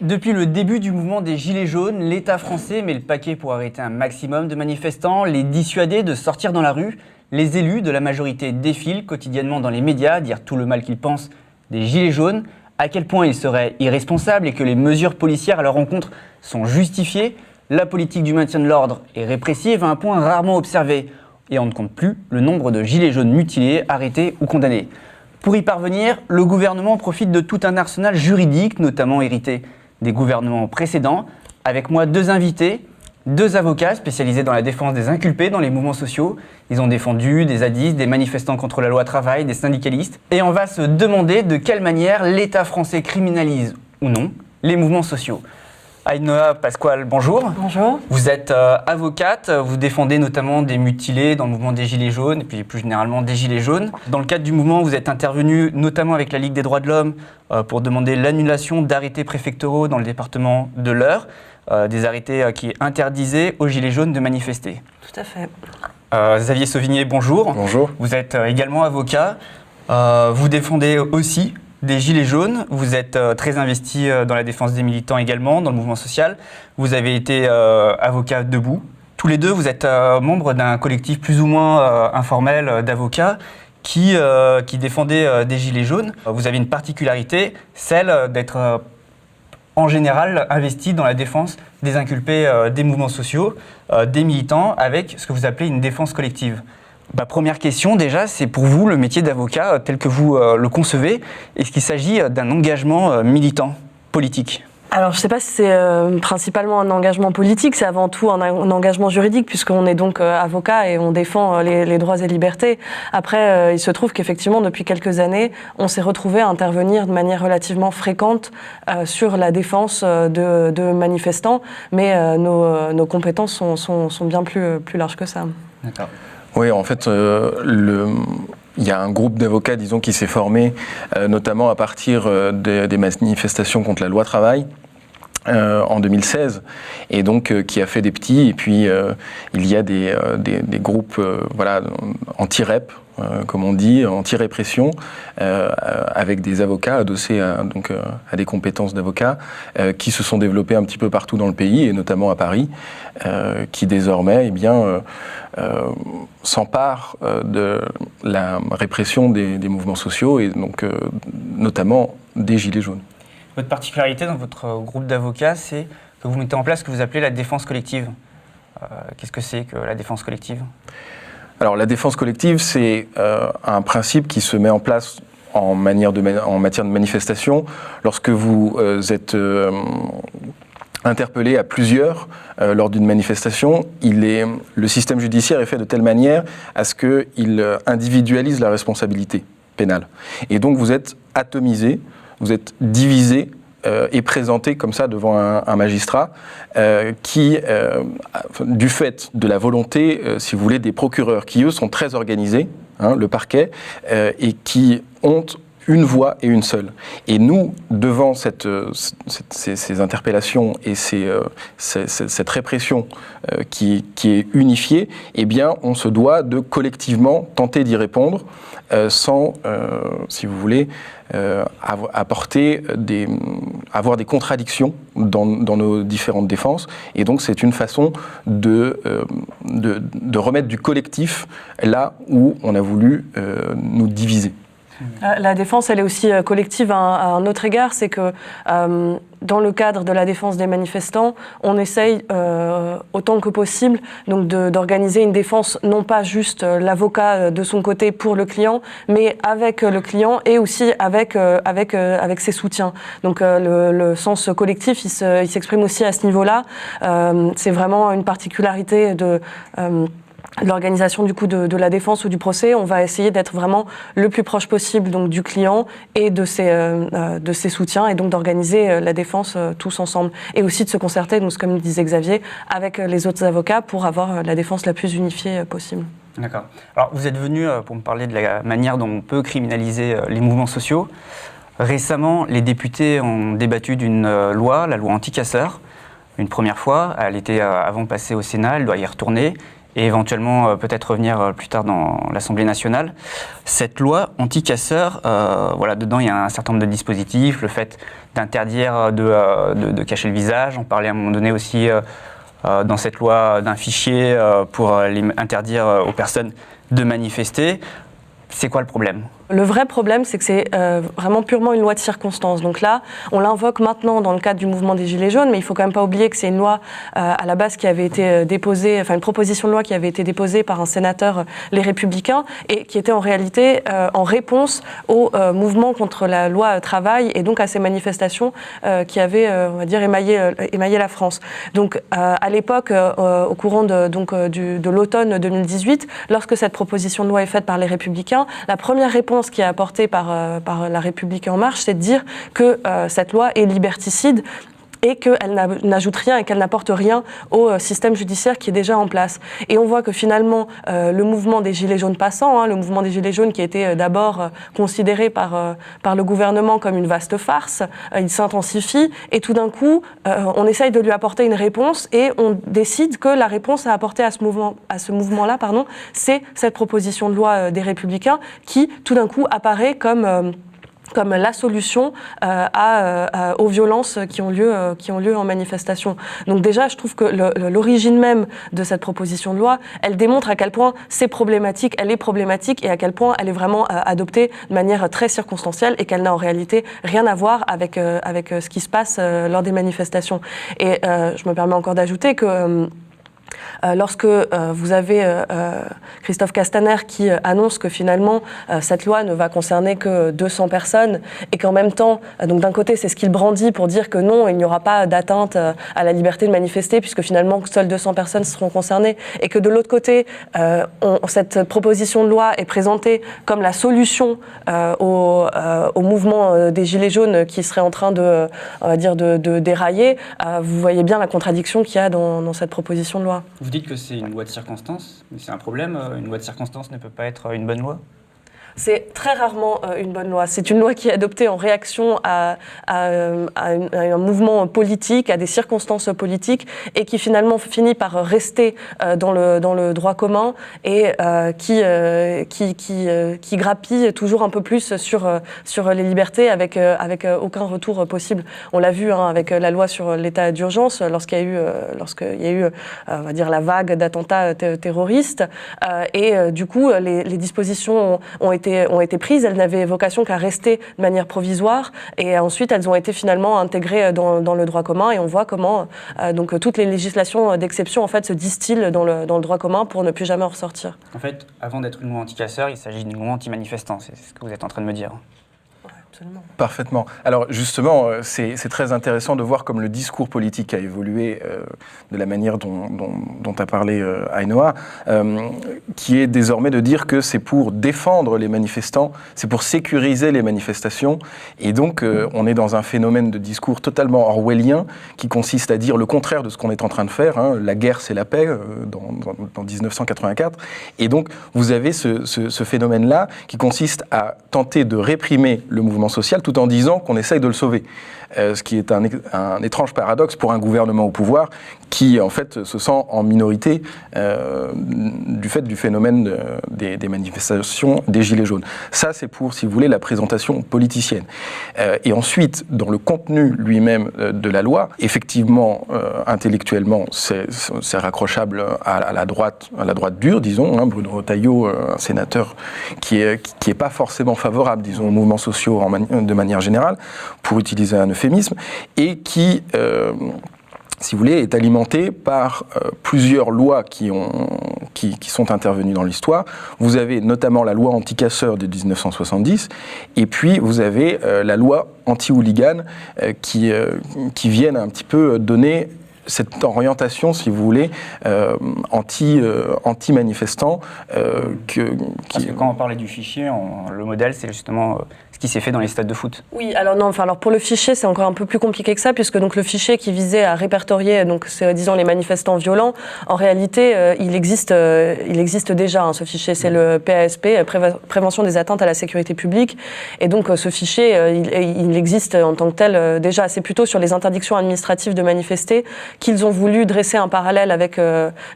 Depuis le début du mouvement des Gilets jaunes, l'État français met le paquet pour arrêter un maximum de manifestants, les dissuader de sortir dans la rue. Les élus de la majorité défilent quotidiennement dans les médias, dire tout le mal qu'ils pensent des Gilets jaunes, à quel point ils seraient irresponsables et que les mesures policières à leur encontre sont justifiées. La politique du maintien de l'ordre est répressive à un point rarement observé. Et on ne compte plus le nombre de Gilets jaunes mutilés, arrêtés ou condamnés. Pour y parvenir, le gouvernement profite de tout un arsenal juridique, notamment hérité des gouvernements précédents. Avec moi, deux invités, deux avocats spécialisés dans la défense des inculpés dans les mouvements sociaux. Ils ont défendu des zadistes, des manifestants contre la loi travail, des syndicalistes. Et on va se demander de quelle manière l'État français criminalise ou non les mouvements sociaux. Ainhoa Pasquale, bonjour. Bonjour. Vous êtes avocate, vous défendez notamment des mutilés dans le mouvement des Gilets jaunes et puis plus généralement des Gilets jaunes. Dans le cadre du mouvement, vous êtes intervenu notamment avec la Ligue des droits de l'homme pour demander l'annulation d'arrêtés préfectoraux dans le département de l'Eure, des arrêtés qui interdisaient aux Gilets jaunes de manifester. Tout à fait. Xavier Sauvigné, bonjour. Bonjour. Vous êtes également avocat. Vous défendez aussi des Gilets jaunes. Vous êtes très investi dans la défense des militants également, dans le mouvement social. Vous avez été avocat debout. Tous les deux, vous êtes membres d'un collectif plus ou moins informel d'avocats qui défendait des Gilets jaunes. Vous avez une particularité, celle d'être en général investi dans la défense des inculpés des mouvements sociaux, des militants, avec ce que vous appelez une défense collective. Première question déjà, c'est pour vous le métier d'avocat tel que vous le concevez, est-ce qu'il s'agit d'un engagement militant, politique ? Alors, je ne sais pas si c'est principalement un engagement politique, c'est avant tout un engagement juridique, puisqu'on est donc avocat et on défend les droits et libertés. Après, il se trouve qu'effectivement, depuis quelques années, on s'est retrouvé à intervenir de manière relativement fréquente sur la défense de manifestants, mais nos compétences sont bien plus larges que ça. D'accord. Oui, en fait, il y a un groupe d'avocats, disons, qui s'est formé, notamment à partir des manifestations contre la loi travail, en 2016, et donc qui a fait des petits, et puis il y a des groupes anti-rep, comme on dit, anti-répression, avec des avocats adossés à des compétences d'avocats, qui se sont développés un petit peu partout dans le pays, et notamment à Paris, qui désormais s'emparent de la répression des mouvements sociaux, et donc notamment des Gilets jaunes. Votre particularité dans votre groupe d'avocats, c'est que vous mettez en place ce que vous appelez la défense collective. Qu'est-ce que c'est que la défense collective ? Alors la défense collective, c'est un principe qui se met en place en matière de manifestation lorsque vous êtes interpellé à plusieurs lors d'une manifestation. Le système judiciaire est fait de telle manière à ce qu'il individualise la responsabilité pénale. Et donc vous êtes atomisé, vous êtes divisé et présenté comme ça devant un magistrat qui, du fait de la volonté, si vous voulez, des procureurs, qui eux sont très organisés, le parquet, et qui ont une voix et une seule. Et nous, devant ces interpellations et cette répression qui est unifiée, eh bien, on se doit de collectivement tenter d'y répondre sans, si vous voulez, avoir des contradictions dans nos différentes défenses. Et donc, c'est une façon de remettre du collectif là où on a voulu nous diviser. La défense, elle est aussi collective à un autre égard, c'est que dans le cadre de la défense des manifestants, on essaye autant que possible donc d'organiser une défense, non pas juste l'avocat de son côté pour le client, mais avec le client et aussi avec ses soutiens. Donc le sens collectif, il s'exprime aussi à ce niveau-là. C'est vraiment une particularité de l'organisation du coup de la défense ou du procès. On va essayer d'être vraiment le plus proche possible donc du client et de ses soutiens, et donc d'organiser la défense tous ensemble, et aussi de se concerter, donc comme disait Xavier, avec les autres avocats pour avoir la défense la plus unifiée possible. D'accord. Alors vous êtes venu pour me parler de la manière dont on peut criminaliser les mouvements sociaux. Récemment, les députés ont débattu d'une loi, la loi anti-casseurs, une première fois. Elle était avant passée au Sénat, elle doit y retourner. et éventuellement peut-être revenir plus tard dans l'Assemblée nationale. Cette loi anti-casseurs, dedans il y a un certain nombre de dispositifs, le fait d'interdire de cacher le visage, on parlait à un moment donné aussi dans cette loi d'un fichier pour interdire aux personnes de manifester. C'est quoi le problème ? Le vrai problème, c'est que c'est vraiment purement une loi de circonstance. Donc là, on l'invoque maintenant dans le cadre du mouvement des Gilets jaunes, mais il ne faut quand même pas oublier que c'est une loi à la base qui avait été déposée, enfin une proposition de loi qui avait été déposée par un sénateur Les Républicains et qui était en réalité en réponse au mouvement contre la loi travail et donc à ces manifestations qui avaient, on va dire, émaillé la France. Donc à l'époque, au courant de l'automne 2018, lorsque cette proposition de loi est faite par Les Républicains, la première réponse qui est apportée par La République En Marche, c'est de dire que cette loi est liberticide et qu'elle n'ajoute rien et qu'elle n'apporte rien au système judiciaire qui est déjà en place. Et on voit que finalement, le mouvement des Gilets jaunes passant, le mouvement des Gilets jaunes qui a été d'abord considéré par le gouvernement comme une vaste farce, il s'intensifie et tout d'un coup, on essaye de lui apporter une réponse et on décide que la réponse à apporter à ce mouvement-là, c'est cette proposition de loi des Républicains qui, tout d'un coup, apparaît comme la solution aux violences qui ont lieu en manifestation. Donc déjà, je trouve que l'origine même de cette proposition de loi, elle démontre à quel point c'est problématique, elle est problématique et à quel point elle est vraiment adoptée de manière très circonstancielle et qu'elle n'a en réalité rien à voir avec ce qui se passe lors des manifestations. Et je me permets encore d'ajouter que lorsque vous avez Christophe Castaner qui annonce que finalement cette loi ne va concerner que 200 personnes et qu'en même temps, donc d'un côté c'est ce qu'il brandit pour dire que non, il n'y aura pas d'atteinte à la liberté de manifester puisque finalement seules 200 personnes seront concernées et que de l'autre côté, cette proposition de loi est présentée comme la solution au mouvement des Gilets jaunes qui serait en train de dérailler, vous voyez bien la contradiction qu'il y a dans cette proposition de loi. Vous dites que c'est une loi de circonstance, mais c'est un problème. Une loi de circonstance ne peut pas être une bonne loi ? C'est très rarement une bonne loi. C'est une loi qui est adoptée en réaction à un mouvement politique, à des circonstances politiques, et qui finalement finit par rester dans le droit commun et qui grappille toujours un peu plus sur les libertés avec aucun retour possible. On l'a vu avec la loi sur l'état d'urgence lorsqu'il y a eu on va dire la vague d'attentats terroristes et du coup les dispositions ont été prises, elles n'avaient vocation qu'à rester de manière provisoire et ensuite elles ont été finalement intégrées dans le droit commun et on voit comment donc toutes les législations d'exception en fait se distillent dans le droit commun pour ne plus jamais en ressortir. En fait, avant d'être une loi anti-casseurs, il s'agit d'une loi anti-manifestant, c'est ce que vous êtes en train de me dire. Absolument. Parfaitement. Alors justement, c'est très intéressant de voir comme le discours politique a évolué de la manière dont a parlé Ainhoa, qui est désormais de dire que c'est pour défendre les manifestants, c'est pour sécuriser les manifestations, et donc on est dans un phénomène de discours totalement orwellien qui consiste à dire le contraire de ce qu'on est en train de faire, la guerre c'est la paix, dans 1984, et donc vous avez ce phénomène-là qui consiste à tenter de réprimer le mouvement social tout en disant qu'on essaye de le sauver. Ce qui est un étrange paradoxe pour un gouvernement au pouvoir qui, en fait, se sent en minorité du fait du phénomène des manifestations des Gilets jaunes. Ça, c'est pour, si vous voulez, la présentation politicienne. Et ensuite, dans le contenu lui-même de la loi, effectivement, intellectuellement, c'est raccrochable à la droite dure, disons. Bruno Retailleau, un sénateur qui est pas forcément favorable, disons, aux mouvements sociaux de manière générale, pour utiliser un euphémisme, et qui, si vous voulez, est alimenté par plusieurs lois qui sont intervenues dans l'histoire. Vous avez notamment la loi anti-casseurs de 1970, et puis vous avez la loi anti-hooligan qui viennent un petit peu donner cette orientation, si vous voulez, anti-manifestant. Parce que quand on parlait du fichier, le modèle, c'est justement ce qui s'est fait dans les stades de foot. Oui, alors pour le fichier, c'est encore un peu plus compliqué que ça, puisque donc le fichier qui visait à répertorier, donc disons les manifestants violents, en réalité, il existe déjà. Ce fichier, c'est le PASP, Prévention des atteintes à la sécurité publique, et donc ce fichier, il existe en tant que tel déjà. C'est plutôt sur les interdictions administratives de manifester qu'ils ont voulu dresser un parallèle avec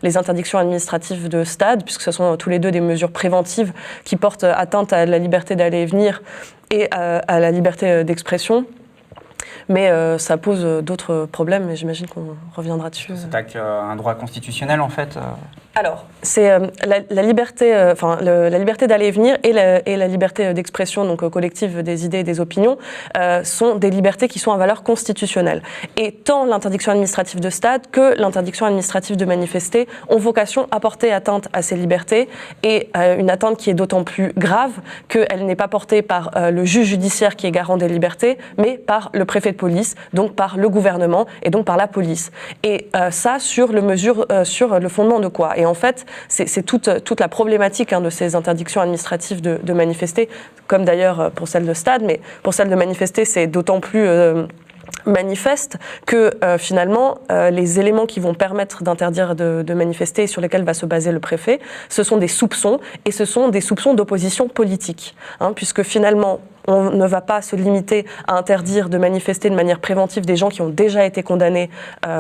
les interdictions administratives de stade, puisque ce sont tous les deux des mesures préventives qui portent atteinte à la liberté d'aller et venir et à la liberté d'expression. Mais ça pose d'autres problèmes, et j'imagine qu'on reviendra dessus. Ça s'attaque un droit constitutionnel, en fait. Alors, c'est la liberté, la liberté d'aller et venir et la liberté d'expression, donc collective des idées et des opinions, sont des libertés qui sont à valeur constitutionnelle. Et tant l'interdiction administrative de stade que l'interdiction administrative de manifester ont vocation à porter atteinte à ces libertés, et une atteinte qui est d'autant plus grave qu'elle n'est pas portée par le juge judiciaire qui est garant des libertés, mais par le préfet de police, donc par le gouvernement et donc par la police. Et ça sur le fondement de quoi ? Et en fait, c'est toute la problématique de ces interdictions administratives de manifester, comme d'ailleurs pour celle de stade, mais pour celle de manifester, c'est d'autant plus manifeste que finalement les éléments qui vont permettre d'interdire de manifester et sur lesquels va se baser le préfet, ce sont des soupçons, et ce sont des soupçons d'opposition politique, puisque finalement on ne va pas se limiter à interdire de manifester de manière préventive des gens qui ont déjà été condamnés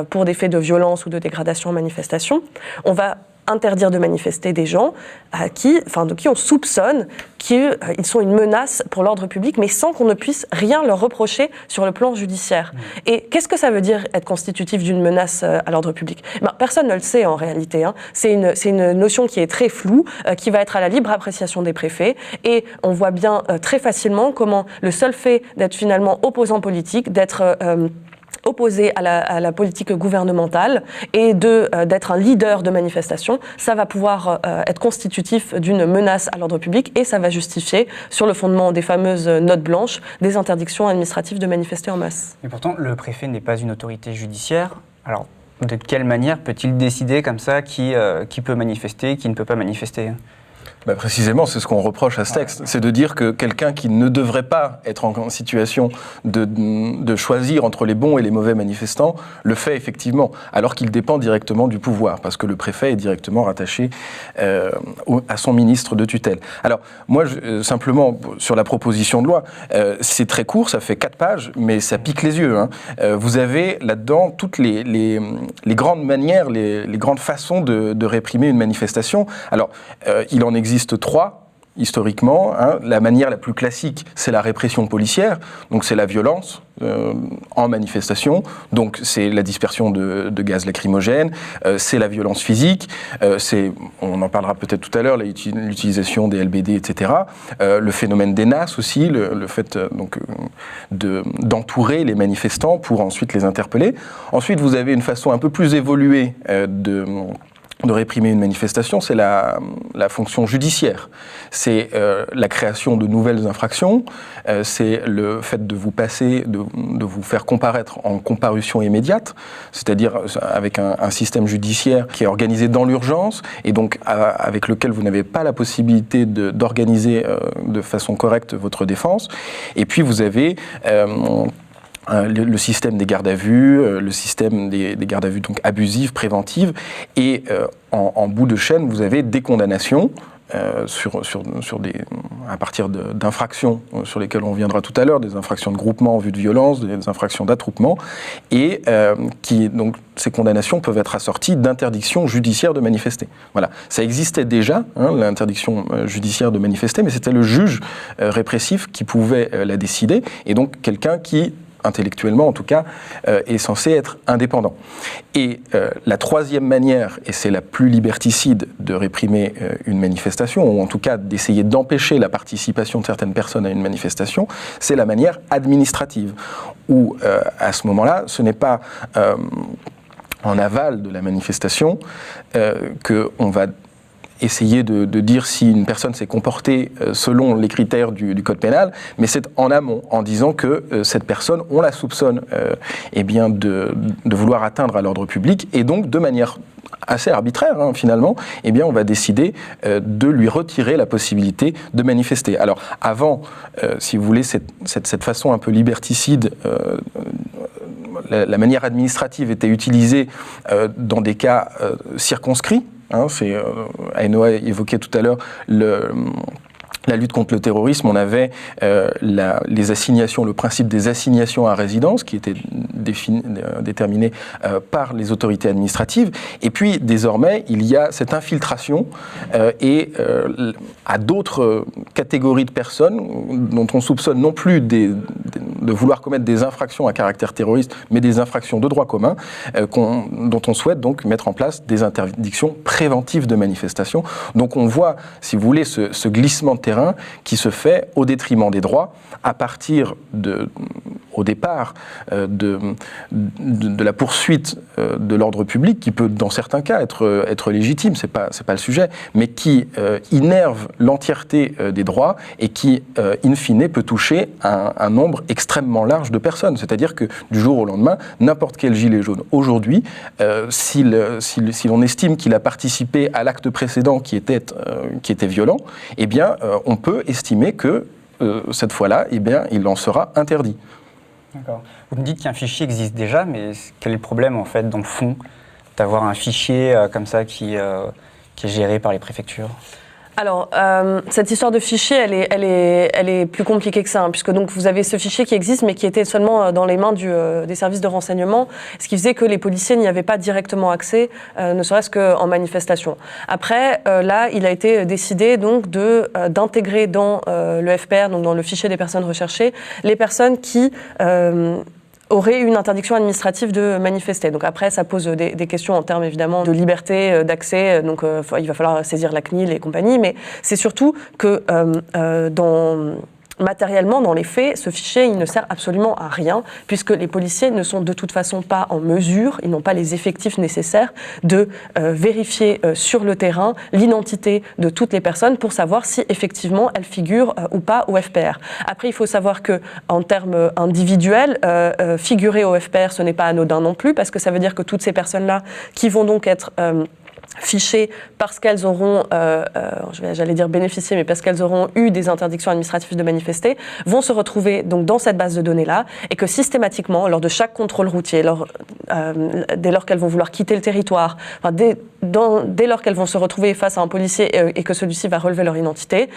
pour des faits de violence ou de dégradation en manifestation. On va interdire de manifester des gens de qui on soupçonne qu'ils sont une menace pour l'ordre public, mais sans qu'on ne puisse rien leur reprocher sur le plan judiciaire. Et qu'est-ce que ça veut dire être constitutif d'une menace à l'ordre public ? Personne ne le sait en réalité. C'est une notion qui est très floue, qui va être à la libre appréciation des préfets, et on voit bien très facilement comment le seul fait d'être finalement opposant politique, d'être opposé à la politique gouvernementale et d'être un leader de manifestation, ça va pouvoir être constitutif d'une menace à l'ordre public, et ça va justifier, sur le fondement des fameuses notes blanches, des interdictions administratives de manifester en masse. Et pourtant, le préfet n'est pas une autorité judiciaire. Alors, de quelle manière peut-il décider comme ça qui peut manifester, qui ne peut pas manifester ? Précisément, c'est ce qu'on reproche à ce texte. C'est de dire que quelqu'un qui ne devrait pas être en situation de choisir entre les bons et les mauvais manifestants le fait effectivement, alors qu'il dépend directement du pouvoir, parce que le préfet est directement rattaché à son ministre de tutelle. Alors, moi, simplement, sur la proposition de loi, c'est très court, ça fait 4 pages, mais ça pique les yeux. Vous avez là-dedans toutes les grandes manières, les grandes façons de réprimer une manifestation. Alors, il en existe 3, historiquement. La manière la plus classique, c'est la répression policière, donc c'est la violence en manifestation, donc c'est la dispersion de gaz lacrymogène, c'est la violence physique, on en parlera peut-être tout à l'heure, l'utilisation des LBD, etc. Le phénomène des NAS aussi, le fait d'entourer les manifestants pour ensuite les interpeller. Ensuite, vous avez une façon un peu plus évoluée de réprimer une manifestation, c'est la fonction judiciaire. C'est la création de nouvelles infractions, c'est le fait de vous faire comparaître en comparution immédiate, c'est-à-dire avec un système judiciaire qui est organisé dans l'urgence et donc avec lequel vous n'avez pas la possibilité d'organiser de façon correcte votre défense. Et puis vous avez le système des gardes à vue, le système des gardes à vue donc abusives, préventives, et en bout de chaîne, vous avez des condamnations à partir d'infractions sur lesquelles on reviendra tout à l'heure, des infractions de groupement en vue de violence, des infractions d'attroupement, et donc ces condamnations peuvent être assorties d'interdictions judiciaires de manifester. Voilà, ça existait déjà, l'interdiction judiciaire de manifester, mais c'était le juge répressif qui pouvait la décider, et donc quelqu'un qui intellectuellement en tout cas, est censé être indépendant. Et la troisième manière, et c'est la plus liberticide de réprimer une manifestation, ou en tout cas d'essayer d'empêcher la participation de certaines personnes à une manifestation, c'est la manière administrative, où à ce moment-là, ce n'est pas en aval de la manifestation qu'on va essayer de dire si une personne s'est comportée selon les critères du code pénal, mais c'est en amont, en disant que cette personne, on la soupçonne de vouloir atteindre à l'ordre public, et donc de manière assez arbitraire finalement, on va décider de lui retirer la possibilité de manifester. Alors avant, si vous voulez, cette façon un peu liberticide, la manière administrative était utilisée dans des cas circonscrits. Aïnoa évoquait tout à l'heure la lutte contre le terrorisme, on avait les assignations, le principe des assignations à résidence qui était déterminé par les autorités administratives. Et puis, désormais, il y a cette infiltration à d'autres catégories de personnes dont on soupçonne non plus de vouloir commettre des infractions à caractère terroriste, mais des infractions de droit commun, dont on souhaite donc mettre en place des interdictions préventives de manifestation. Donc on voit, si vous voulez, ce glissement de terrain qui se fait au détriment des droits, à partir au départ de la poursuite de l'ordre public, qui peut dans certains cas être légitime, c'est pas le sujet, mais qui innerve l'entièreté des droits et qui, in fine, peut toucher un nombre extrêmement large de personnes. C'est-à-dire que du jour au lendemain, n'importe quel gilet jaune aujourd'hui, si l'on estime qu'il a participé à l'acte précédent qui était violent, eh bien, on peut estimer que cette fois-là, eh bien, il en sera interdit. D'accord. Vous me dites qu'un fichier existe déjà, mais quel est le problème, en fait, dans le fond, d'avoir un fichier comme ça qui est géré par les préfectures ? Alors, cette histoire de fichier, elle est plus compliquée que ça, hein, puisque donc vous avez ce fichier qui existe, mais qui était seulement dans les mains des services de renseignement, ce qui faisait que les policiers n'y avaient pas directement accès, ne serait-ce qu'en manifestation. Après, là, il a été décidé donc d'intégrer dans le FPR, donc dans le fichier des personnes recherchées, les personnes qui aurait une interdiction administrative de manifester. Donc après, ça pose des questions en termes évidemment de liberté d'accès, donc il va falloir saisir la CNIL et compagnie, mais c'est surtout que matériellement, dans les faits, ce fichier, il ne sert absolument à rien, puisque les policiers ne sont de toute façon pas en mesure, ils n'ont pas les effectifs nécessaires de vérifier sur le terrain l'identité de toutes les personnes pour savoir si effectivement elles figurent ou pas au FPR. Après, il faut savoir que en termes individuels, figurer au FPR, ce n'est pas anodin non plus, parce que ça veut dire que toutes ces personnes-là qui vont donc être fichées parce qu'elles auront, j'allais dire bénéficié, mais parce qu'elles auront eu des interdictions administratives de manifester, vont se retrouver donc dans cette base de données-là, et que systématiquement, lors de chaque contrôle routier, dès lors qu'elles vont vouloir quitter le territoire, enfin, dès lors qu'elles vont se retrouver face à un policier et que celui-ci va relever leur identité,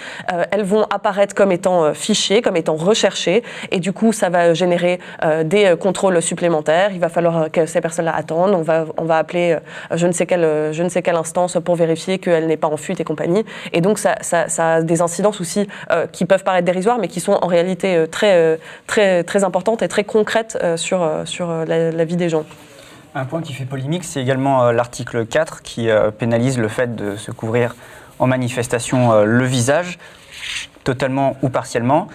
elles vont apparaître comme étant fichées, comme étant recherchées, et du coup, ça va générer des contrôles supplémentaires. Il va falloir que ces personnes-là attendent. On va appeler je ne sais quelle instance pour vérifier qu'elle n'est pas en fuite et compagnie. Et donc, ça a des incidences aussi qui peuvent paraître dérisoires, mais qui sont en réalité très importantes et très concrètes sur la vie des gens. Un point qui fait polémique, c'est également l'article 4 qui pénalise le fait de se couvrir en manifestation le visage, totalement ou partiellement.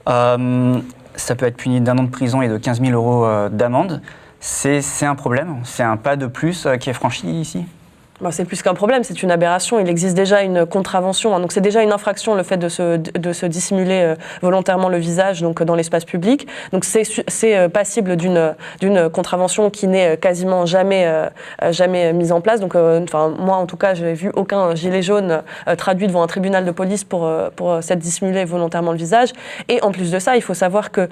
Ça peut être puni d'1 an de prison et de 15 000 € d'amende. C'est un problème, c'est un pas de plus qui est franchi ici ? C'est plus qu'un problème, c'est une aberration. Il existe déjà une contravention, hein. Donc c'est déjà une infraction, le fait de se dissimuler volontairement le visage donc, dans l'espace public. Donc c'est passible d'une contravention qui n'est quasiment jamais mise en place. Donc moi en tout cas, je n'ai vu aucun gilet jaune traduit devant un tribunal de police pour s'être dissimulé volontairement le visage. Et en plus de ça, il faut savoir que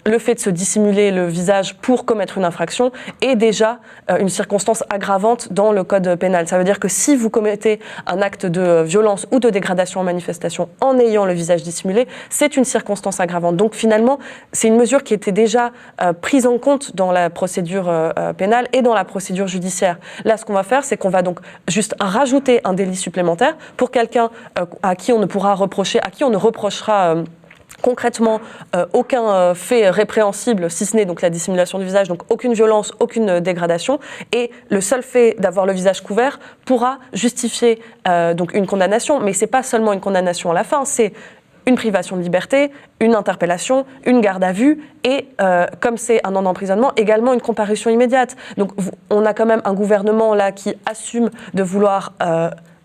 le fait de se dissimuler le visage pour commettre une infraction est déjà une circonstance aggravante dans le code pénal. Ça veut dire que si vous commettez un acte de violence ou de dégradation en manifestation en ayant le visage dissimulé, c'est une circonstance aggravante. Donc finalement, c'est une mesure qui était déjà prise en compte dans la procédure pénale et dans la procédure judiciaire. Là, ce qu'on va faire, c'est qu'on va donc juste rajouter un délit supplémentaire pour quelqu'un à qui on ne pourra reprocher, à qui on ne reprochera concrètement, aucun fait répréhensible, si ce n'est donc la dissimulation du visage, donc aucune violence, aucune dégradation, et le seul fait d'avoir le visage couvert pourra justifier donc une condamnation, mais c'est pas seulement une condamnation à la fin, c'est une privation de liberté, une interpellation, une garde à vue et, comme c'est un an d'emprisonnement, également une comparution immédiate. Donc on a quand même un gouvernement là qui assume de vouloir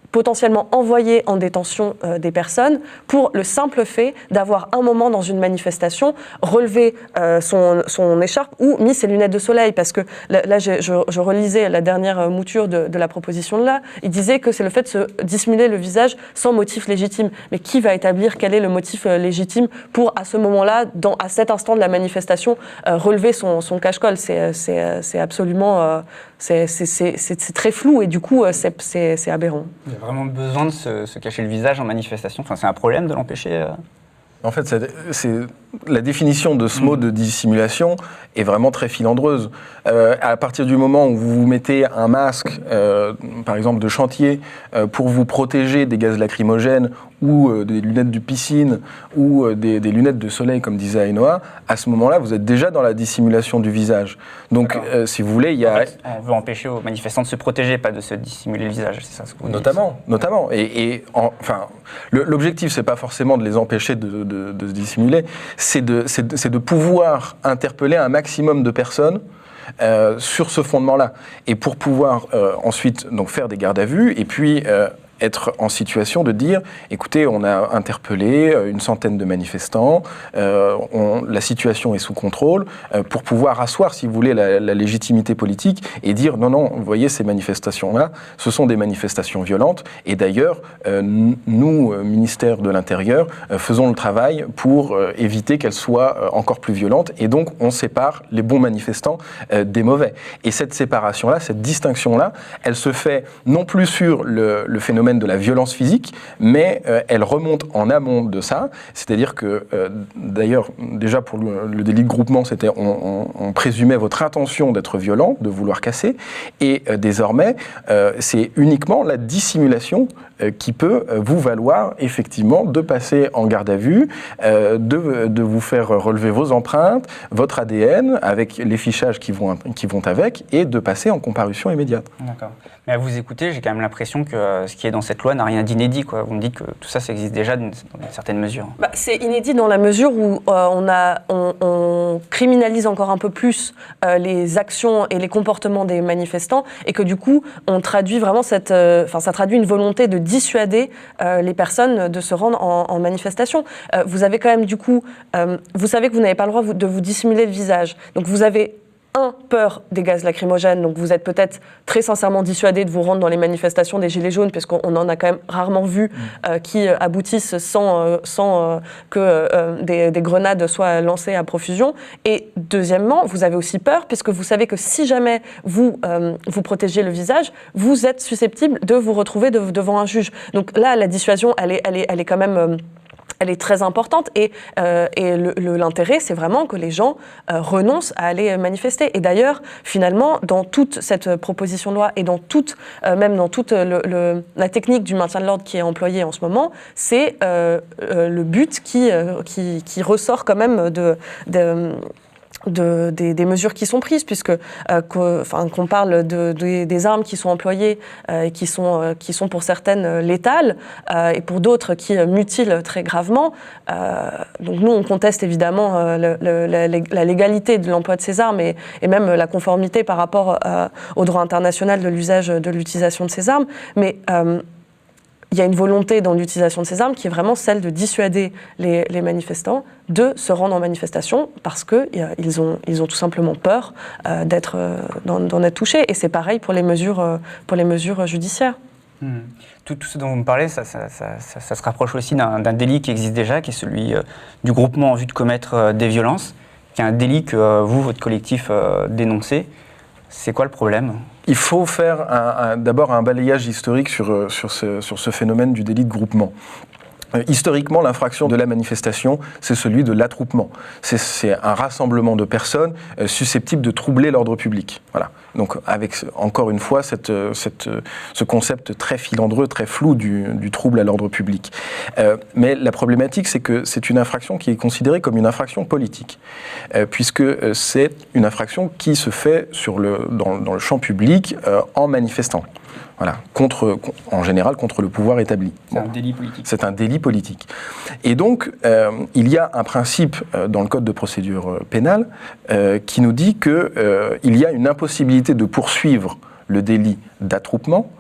potentiellement envoyer en détention des personnes pour le simple fait d'avoir un moment dans une manifestation relevé son écharpe ou mis ses lunettes de soleil. Parce que là je relisais la dernière mouture de la proposition de là, il disait que c'est le fait de se dissimuler le visage sans motif légitime. Mais qui va établir quel est le motif légitime pour, à ce moment-là, à cet instant de la manifestation, relever son cache-col ? C'est absolument... C'est très flou et du coup, c'est aberrant. Il y a vraiment besoin de se cacher le visage en manifestation? Enfin, c'est un problème de l'empêcher En fait, la définition de ce mot de dissimulation est vraiment très filandreuse. À partir du moment où vous mettez un masque, par exemple de chantier, pour vous protéger des gaz lacrymogènes ou des lunettes de piscine ou des lunettes de soleil, comme disait Ainoa, à ce moment-là, vous êtes déjà dans la dissimulation du visage. Donc, si vous voulez, il y a... En fait, on veut empêcher aux manifestants de se protéger, pas de se dissimuler le visage, c'est ça ce que vous dites. Notamment. L'objectif, c'est pas forcément de les empêcher de se dissimuler, c'est de pouvoir interpeller un maximum de personnes sur ce fondement-là. Et pour pouvoir ensuite donc, faire des gardes à vue, et puis être en situation de dire, écoutez, on a interpellé une centaine de manifestants, la situation est sous contrôle, pour pouvoir asseoir, si vous voulez, la légitimité politique et dire, non, vous voyez, ces manifestations-là, ce sont des manifestations violentes, et d'ailleurs, nous, ministère de l'Intérieur, faisons le travail pour éviter qu'elles soient encore plus violentes, et donc on sépare les bons manifestants des mauvais. Et cette séparation-là, cette distinction-là, elle se fait non plus sur le phénomène de la violence physique, mais elle remonte en amont de ça, c'est-à-dire que, d'ailleurs, déjà pour le délit de groupement, c'était on présumait votre intention d'être violent, de vouloir casser, et désormais, c'est uniquement la dissimulation qui peut vous valoir effectivement de passer en garde à vue, de vous faire relever vos empreintes, votre ADN, avec les fichages qui vont avec, et de passer en comparution immédiate. D'accord. Mais à vous écouter, j'ai quand même l'impression que ce qui est dans cette loi n'a rien d'inédit, quoi. Vous me dites que tout ça, ça existe déjà dans une certaine mesure. C'est inédit dans la mesure où on criminalise encore un peu plus les actions et les comportements des manifestants, et que du coup, on traduit vraiment ça traduit une volonté de dissuader les personnes de se rendre en manifestation. Vous avez quand même du coup, vous savez que vous n'avez pas le droit de vous dissimuler le visage. Donc vous avez peur des gaz lacrymogènes, donc vous êtes peut-être très sincèrement dissuadé de vous rendre dans les manifestations des Gilets jaunes, parce qu'on en a quand même rarement vu qui aboutissent sans que des grenades soient lancées à profusion. Et deuxièmement, vous avez aussi peur, puisque vous savez que si jamais vous protégez le visage, vous êtes susceptible de vous retrouver devant un juge. Donc là, la dissuasion, elle est quand même... elle est très importante, et l'intérêt, c'est vraiment que les gens renoncent à aller manifester. Et d'ailleurs, finalement, dans toute cette proposition de loi et même dans toute la technique du maintien de l'ordre qui est employée en ce moment, c'est le but qui ressort quand même des mesures qui sont prises, puisque qu'on parle des armes qui sont employées et qui sont pour certaines létales et pour d'autres qui mutilent très gravement. Donc nous, on conteste évidemment la légalité de l'emploi de ces armes et même la conformité par rapport au droit international de l'utilisation de ces armes. Mais il y a une volonté dans l'utilisation de ces armes qui est vraiment celle de dissuader les manifestants de se rendre en manifestation, parce qu'ils ont tout simplement peur d'en être touchés. Et c'est pareil pour les mesures judiciaires. Tout ce dont vous me parlez, ça se rapproche aussi d'un délit qui existe déjà, qui est celui du groupement en vue de commettre des violences, qui est un délit que vous, votre collectif, dénoncez. C'est quoi le problème ? Il faut faire d'abord un balayage historique sur ce phénomène du délit de groupement. Historiquement, l'infraction de la manifestation, c'est celui de l'attroupement. C'est un rassemblement de personnes susceptibles de troubler l'ordre public. Voilà. Donc, avec, encore une fois, ce concept très filandreux, très flou du trouble à l'ordre public. Mais la problématique, c'est que c'est une infraction qui est considérée comme une infraction politique, puisque c'est une infraction qui se fait dans le champ public en manifestant. Voilà, en général contre le pouvoir établi. C'est un délit politique. C'est un délit politique. Et donc, il y a un principe dans le Code de procédure pénale qui nous dit qu'il y a une impossibilité de poursuivre le délit d'attroupement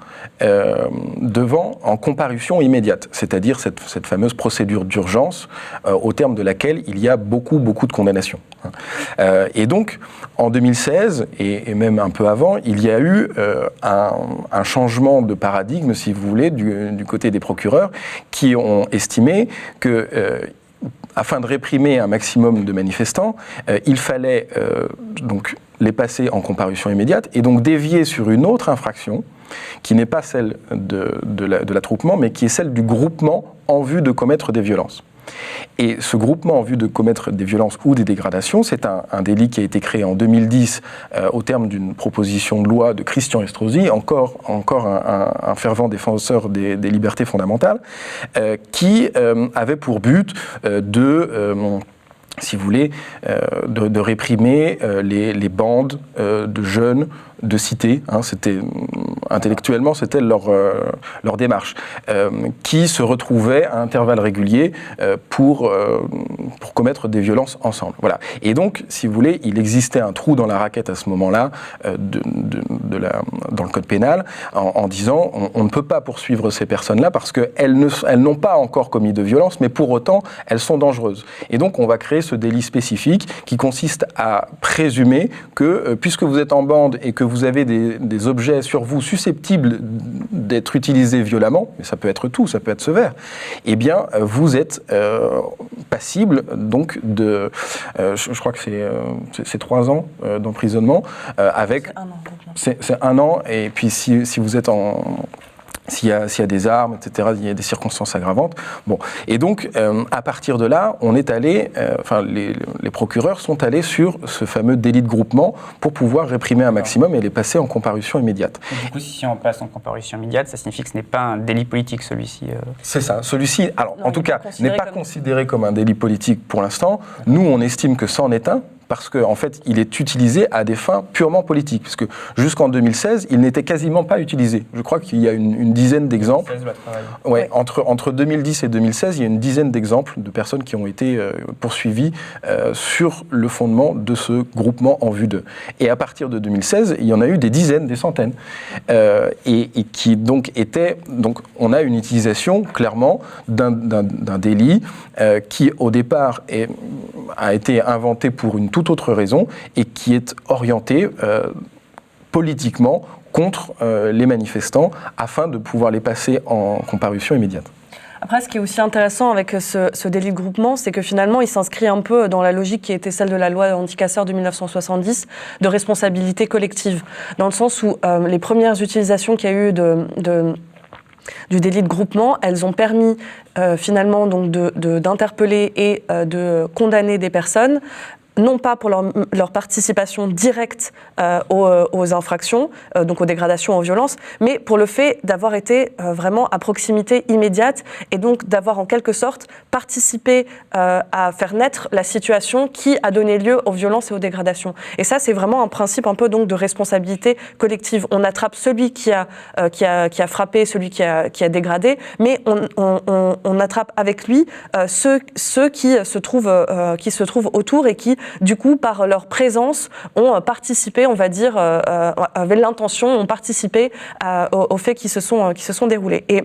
en comparution immédiate, c'est-à-dire cette fameuse procédure d'urgence au terme de laquelle il y a beaucoup de condamnations. Et donc, en 2016, et même un peu avant, il y a eu un changement de paradigme, si vous voulez, du côté des procureurs, qui ont estimé que afin de réprimer un maximum de manifestants, il fallait donc les passer en comparution immédiate et donc dévier sur une autre infraction qui n'est pas celle de l'attroupement, mais qui est celle du groupement en vue de commettre des violences. Et ce groupement en vue de commettre des violences ou des dégradations, c'est un délit qui a été créé en 2010 au terme d'une proposition de loi de Christian Estrosi, encore un fervent défenseur des libertés fondamentales, qui avait pour but si vous voulez, de réprimer les bandes de jeunes de cité, intellectuellement c'était leur démarche, qui se retrouvaient à intervalles réguliers pour commettre des violences ensemble. Voilà. Et donc, si vous voulez, il existait un trou dans la raquette à ce moment-là, dans le code pénal, en disant on ne peut pas poursuivre ces personnes-là parce qu'elles n'ont pas encore commis de violence, mais pour autant, elles sont dangereuses. Et donc, on va créer ce délit spécifique qui consiste à présumer que, puisque vous êtes en bande et que vous avez des objets sur vous susceptibles d'être utilisés violemment, mais ça peut être tout, ça peut être ce verre, eh bien, vous êtes passible donc de, je crois que c'est 3 ans d'emprisonnement, avec... C'est 1 an, et puis si vous êtes s'il y a des armes, etc., il y a des circonstances aggravantes. Bon. Et donc, à partir de là, on est allé, les procureurs sont allés sur ce fameux délit de groupement pour pouvoir réprimer un maximum et les passer en comparution immédiate. Et du coup, si on passe en comparution immédiate, ça signifie que ce n'est pas un délit politique, celui-ci. C'est ça. Celui-ci, alors, en tout cas, n'est pas considéré comme un délit politique pour l'instant. Nous, on estime que c'en est un, parce qu'en fait, il est utilisé à des fins purement politiques, puisque jusqu'en 2016, il n'était quasiment pas utilisé. Je crois qu'il y a une dizaine d'exemples. Ouais, entre 2010 et 2016, il y a une dizaine d'exemples de personnes qui ont été poursuivies sur le fondement de ce groupement en vue d'eux. Et à partir de 2016, il y en a eu des dizaines, des centaines, et qui donc étaient... Donc, on a une utilisation, clairement, d'un délit qui, au départ, a été inventé pour une toute autre raison et qui est orienté politiquement contre les manifestants afin de pouvoir les passer en comparution immédiate. Après, ce qui est aussi intéressant avec ce délit de groupement, c'est que finalement, il s'inscrit un peu dans la logique qui était celle de la loi anti-casseurs de 1970, de responsabilité collective, dans le sens où les premières utilisations qu'il y a eu du délit de groupement, elles ont permis finalement donc d'interpeller et de condamner des personnes, non pas pour leur participation directe aux infractions, donc aux dégradations, aux violences, mais pour le fait d'avoir été vraiment à proximité immédiate et donc d'avoir en quelque sorte participé à faire naître la situation qui a donné lieu aux violences et aux dégradations. Et ça, c'est vraiment un principe un peu donc de responsabilité collective. On attrape celui qui a frappé, celui qui a dégradé, mais on attrape avec lui ceux qui se trouvent autour et qui du coup, par leur présence, ont participé, on va dire, avec l'intention, ont participé aux faits qui se sont déroulés. Et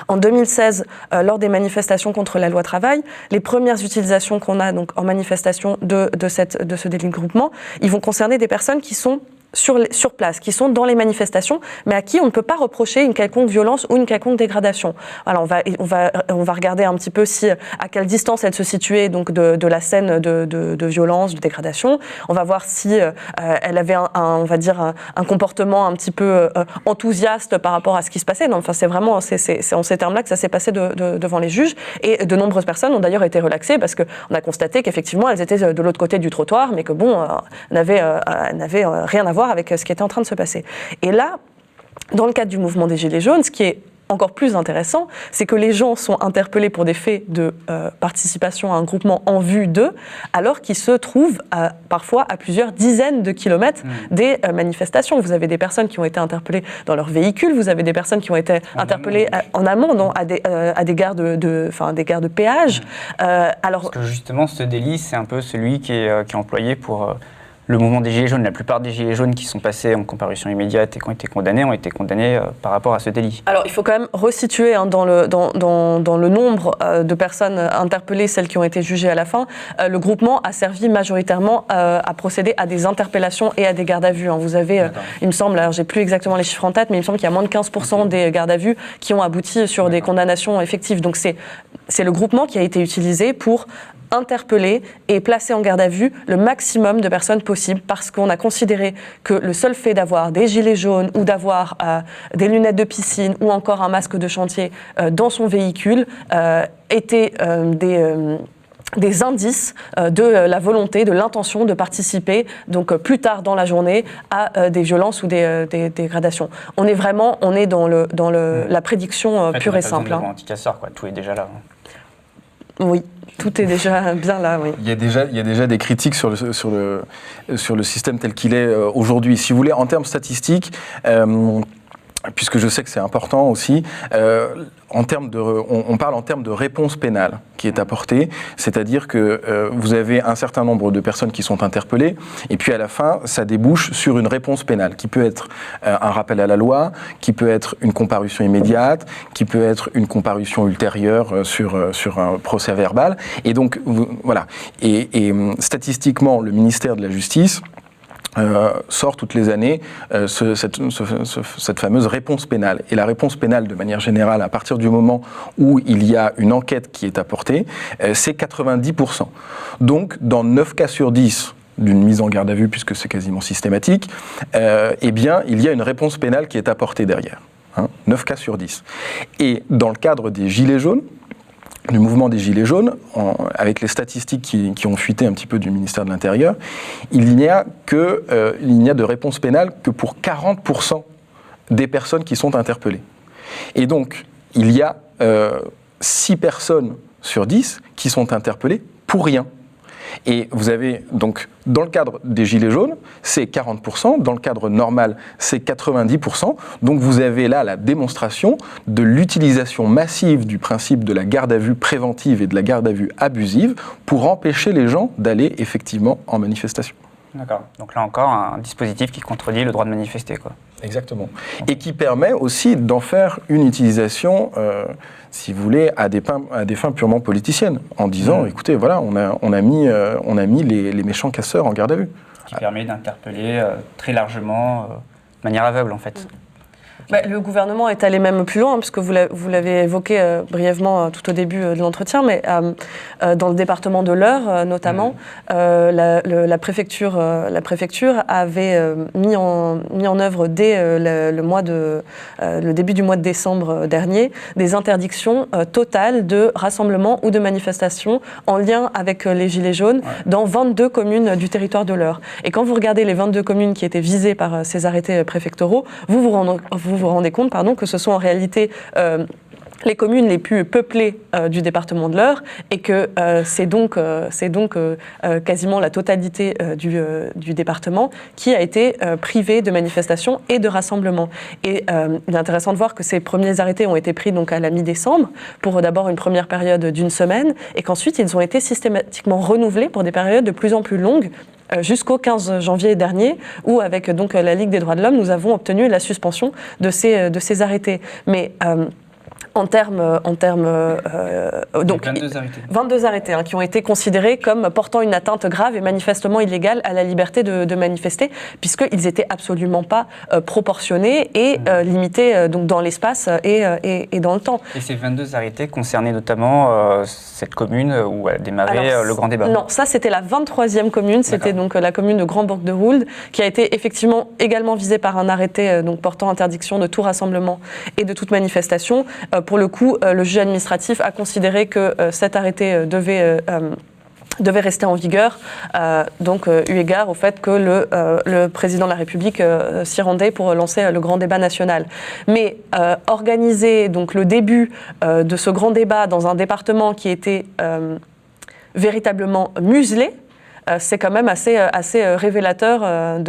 en 2016, lors des manifestations contre la loi travail, les premières utilisations qu'on a donc en manifestation de ce délit de groupement, ils vont concerner des personnes qui sont sur place, qui sont dans les manifestations, mais à qui on ne peut pas reprocher une quelconque violence ou une quelconque dégradation. Alors on va regarder un petit peu à quelle distance elle se situait donc de la scène de violence, de dégradation. On va voir si elle avait on va dire un comportement un petit peu enthousiaste par rapport à ce qui se passait. Non, enfin c'est vraiment c'est en ces termes-là que ça s'est passé devant les juges. Et de nombreuses personnes ont d'ailleurs été relaxées parce que on a constaté qu'effectivement elles étaient de l'autre côté du trottoir, mais que bon, n'avaient rien à voir avec ce qui était en train de se passer. Et là, dans le cadre du mouvement des Gilets jaunes, ce qui est encore plus intéressant, c'est que les gens sont interpellés pour des faits de participation à un groupement en vue d'eux, alors qu'ils se trouvent parfois à plusieurs dizaines de kilomètres des manifestations. Vous avez des personnes qui ont été interpellées dans leur véhicule, vous avez des personnes qui ont été interpellées en amont, à des gares de péage. Parce que justement, ce délit, c'est un peu celui qui est employé pour le mouvement des Gilets jaunes, la plupart des Gilets jaunes qui sont passés en comparution immédiate et qui ont été condamnés par rapport à ce délit. Alors il faut quand même resituer dans le nombre de personnes interpellées, celles qui ont été jugées à la fin. Le groupement a servi majoritairement à procéder à des interpellations et à des gardes à vue. Vous avez, il me semble, alors j'ai plus exactement les chiffres en tête, mais il me semble qu'il y a moins de 15% des gardes à vue qui ont abouti sur des condamnations effectives. Donc c'est le groupement qui a été utilisé pour interpeller et placer en garde à vue le maximum de personnes possible parce qu'on a considéré que le seul fait d'avoir des gilets jaunes ou d'avoir des lunettes de piscine ou encore un masque de chantier dans son véhicule était des indices de la volonté, de l'intention de participer donc plus tard dans la journée à des violences ou des dégradations. On est dans la prédiction pure et simple. Anticasseur, quoi. Tout est déjà là. Oui, tout est déjà bien là, oui. Il y a déjà des critiques sur le système tel qu'il est aujourd'hui. Si vous voulez, en termes statistiques, puisque je sais que c'est important aussi, on parle en termes de réponse pénale qui est apportée, c'est-à-dire que vous avez un certain nombre de personnes qui sont interpellées, et puis à la fin, ça débouche sur une réponse pénale, qui peut être un rappel à la loi, qui peut être une comparution immédiate, qui peut être une comparution ultérieure sur un procès verbal. Et donc, voilà. Et statistiquement, le ministère de la Justice sort toutes les années cette fameuse réponse pénale. Et la réponse pénale, de manière générale, à partir du moment où il y a une enquête qui est apportée, c'est 90%. Donc, dans 9 cas sur 10 d'une mise en garde à vue, puisque c'est quasiment systématique, eh bien, il y a une réponse pénale qui est apportée derrière. 9 cas sur 10. Et dans le cadre des Gilets jaunes, du mouvement des Gilets jaunes, avec les statistiques qui ont fuité un petit peu du ministère de l'Intérieur, il n'y a de réponse pénale que pour 40% des personnes qui sont interpellées. Et donc, il y a 6 personnes sur 10 qui sont interpellées pour rien. Et vous avez donc, dans le cadre des Gilets jaunes, c'est 40%, dans le cadre normal, c'est 90%. Donc vous avez là la démonstration de l'utilisation massive du principe de la garde à vue préventive et de la garde à vue abusive pour empêcher les gens d'aller effectivement en manifestation. D'accord. Donc là encore, un dispositif qui contredit le droit de manifester, quoi. Exactement. Et qui permet aussi d'en faire une utilisation, si vous voulez, à des fins purement politiciennes, en disant, écoutez, voilà, on a mis les méchants casseurs en garde à vue. Qui permet d'interpeller très largement, de manière aveugle, en fait. Le gouvernement est allé même plus loin, puisque vous l'avez évoqué brièvement tout au début de l'entretien, mais dans le département de l'Eure, notamment, la préfecture avait mis en œuvre dès le début du mois de décembre dernier des interdictions totales de rassemblement ou de manifestation en lien avec les Gilets jaunes dans 22 communes du territoire de l'Eure. Et quand vous regardez les 22 communes qui étaient visées par ces arrêtés préfectoraux, vous vous rendez compte que ce sont en réalité les communes les plus peuplées du département de l'Eure et que c'est donc quasiment la totalité du département qui a été privée de manifestations et de rassemblements. Et il est intéressant de voir que ces premiers arrêtés ont été pris donc à la mi-décembre pour d'abord une première période d'une semaine et qu'ensuite ils ont été systématiquement renouvelés pour des périodes de plus en plus longues jusqu'au 15 janvier dernier, où avec donc la Ligue des droits de l'homme, nous avons obtenu la suspension de ces arrêtés. Mais en termes donc 22 arrêtés qui ont été considérés comme portant une atteinte grave et manifestement illégale à la liberté de manifester, puisqu'ils n'étaient absolument pas proportionnés et limités donc dans l'espace et dans le temps. Et ces 22 arrêtés concernaient notamment cette commune où a démarré le grand débat. Non, ça c'était la 23e commune, c'était donc la commune de Grand-Bourg-de-Roulde, qui a été effectivement également visée par un arrêté donc portant interdiction de tout rassemblement et de toute manifestation. Pour le coup, le juge administratif a considéré que cet arrêté devait rester en vigueur, donc eu égard au fait que le président de la République s'y rendait pour lancer le grand débat national. Mais organiser donc le début de ce grand débat dans un département qui était véritablement muselé, c'est quand même assez révélateur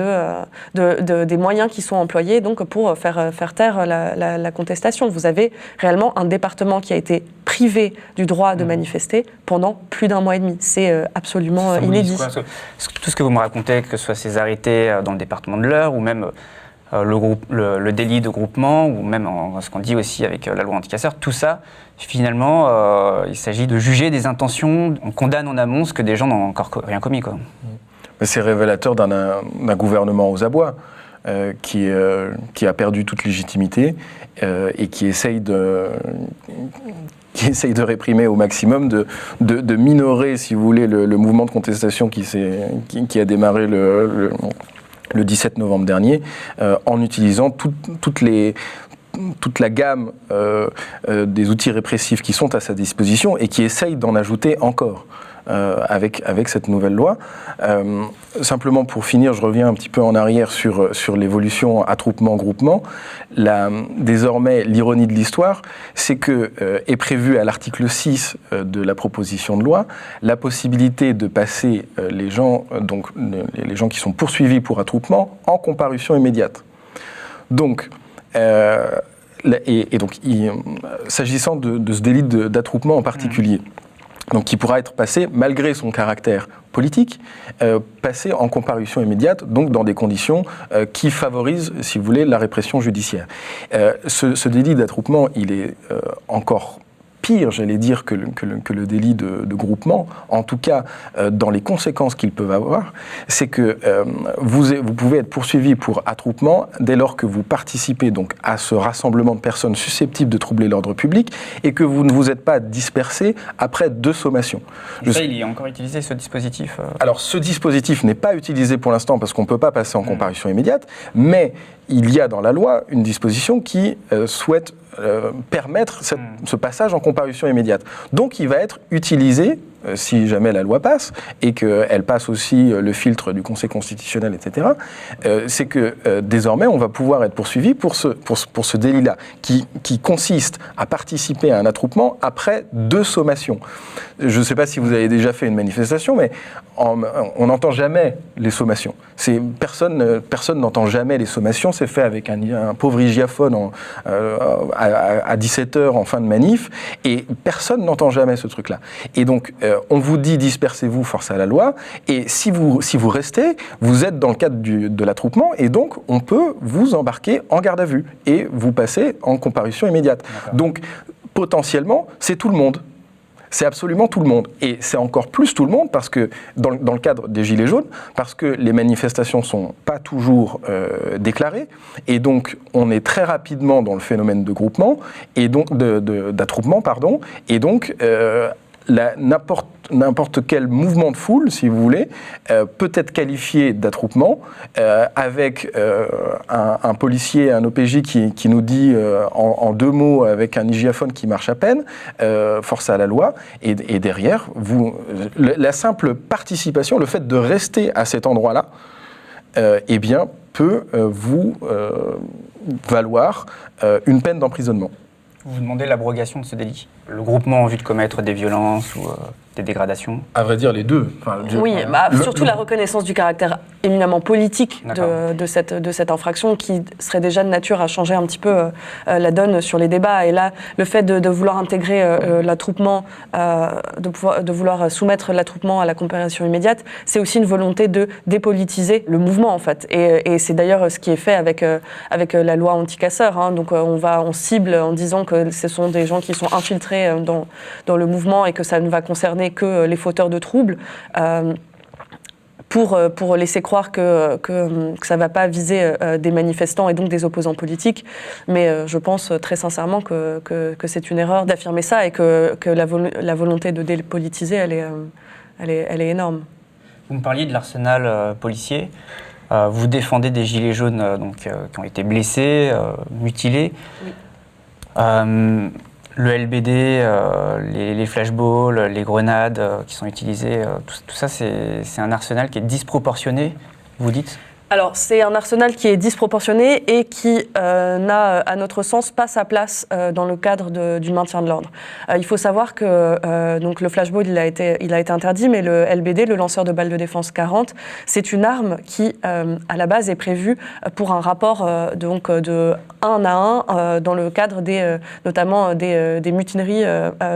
des moyens qui sont employés donc, pour faire taire la contestation. Vous avez réellement un département qui a été privé du droit de manifester pendant plus d'1 mois et demi. C'est absolument inédit. Tout ce que vous me racontez, que ce soit ces arrêtés dans le département de l'Eure ou même le délit de groupement, ou même ce qu'on dit aussi avec la loi anti-casseurs, tout ça, finalement, il s'agit de juger des intentions, on condamne en amont ce que des gens n'ont encore rien commis, quoi. C'est révélateur d'un gouvernement aux abois qui a perdu toute légitimité et qui essaye de réprimer au maximum, de minorer, si vous voulez, le mouvement de contestation qui a démarré le 17 novembre dernier, en utilisant toute la gamme des outils répressifs qui sont à sa disposition et qui essaye d'en ajouter encore avec cette nouvelle loi. Simplement pour finir, je reviens un petit peu en arrière sur l'évolution attroupement-groupement. Désormais, l'ironie de l'histoire, c'est que est prévue à l'article 6 de la proposition de loi la possibilité de passer les gens qui sont poursuivis pour attroupement en comparution immédiate. Donc, s'agissant de ce délit d'attroupement en particulier, donc qui pourra être passé, malgré son caractère politique, passé en comparution immédiate, donc dans des conditions qui favorisent, si vous voulez, la répression judiciaire. Ce délit d'attroupement, il est encore pire, j'allais dire, que le délit de groupement, en tout cas dans les conséquences qu'ils peuvent avoir, c'est que vous pouvez être poursuivi pour attroupement dès lors que vous participez donc à ce rassemblement de personnes susceptibles de troubler l'ordre public et que vous ne vous êtes pas dispersé après 2 sommations. Il est encore utilisé, ce dispositif Alors, ce dispositif n'est pas utilisé pour l'instant parce qu'on ne peut pas passer en comparution immédiate, mais il y a dans la loi une disposition qui souhaite permettre ce passage en comparution immédiate. Donc il va être utilisé, si jamais la loi passe, et qu'elle passe aussi le filtre du Conseil constitutionnel, etc., c'est que désormais on va pouvoir être poursuivi pour ce délit-là, qui consiste à participer à un attroupement après 2 sommations. Je ne sais pas si vous avez déjà fait une manifestation, mais on n'entend jamais les sommations. Personne n'entend jamais les sommations, c'est fait avec un pauvre hygiaphone à 17h en fin de manif, et personne n'entend jamais ce truc-là. Et donc, on vous dit dispersez-vous, force à la loi, et si vous restez, vous êtes dans le cadre de l'attroupement, et donc on peut vous embarquer en garde à vue, et vous passer en comparution immédiate. D'accord. Donc, potentiellement, c'est tout le monde. C'est absolument tout le monde. Et c'est encore plus tout le monde parce que, dans le cadre des Gilets jaunes, parce que les manifestations ne sont pas toujours déclarées, et donc on est très rapidement dans le phénomène de groupement, et donc d'attroupement, pardon, et donc n'importe quel mouvement de foule, si vous voulez, peut être qualifié d'attroupement, avec un policier, un OPJ qui nous dit en 2 mots, avec un hygiaphone qui marche à peine, force à la loi, et derrière, la simple participation, le fait de rester à cet endroit-là, eh bien, peut vous valoir une peine d'emprisonnement. Vous demandez l'abrogation de ce délit, le groupement en vue de commettre des violences ou des dégradations? À vrai dire, les deux. Oui, surtout la reconnaissance du caractère éminemment politique de cette infraction qui serait déjà de nature à changer un petit peu la donne sur les débats. Et là, le fait de vouloir intégrer l'attroupement, de vouloir soumettre l'attroupement à la comparution immédiate, c'est aussi une volonté de dépolitiser le mouvement, en fait. Et c'est d'ailleurs ce qui est fait avec la loi anti-casseurs. Hein. Donc on cible en disant que ce sont des gens qui sont infiltrés dans le mouvement et que ça ne va concerner que les fauteurs de troubles, pour laisser croire que ça ne va pas viser des manifestants et donc des opposants politiques. Mais je pense très sincèrement que c'est une erreur d'affirmer ça et que la volonté de dépolitiser, elle est énorme. Vous me parliez de l'arsenal policier. Vous défendez des gilets jaunes qui ont été blessés, mutilés. Oui. Le LBD, les flashballs, les grenades qui sont utilisées, tout ça, c'est un arsenal qui est disproportionné, vous dites ? Alors, c'est un arsenal qui est disproportionné et qui n'a, à notre sens, pas sa place dans le cadre du maintien de l'ordre. Il faut savoir que donc le flashball, il a été interdit, mais le LBD, le lanceur de balles de défense 40, c'est une arme qui, à la base, est prévue pour un rapport donc de 1 à 1 dans le cadre notamment des mutineries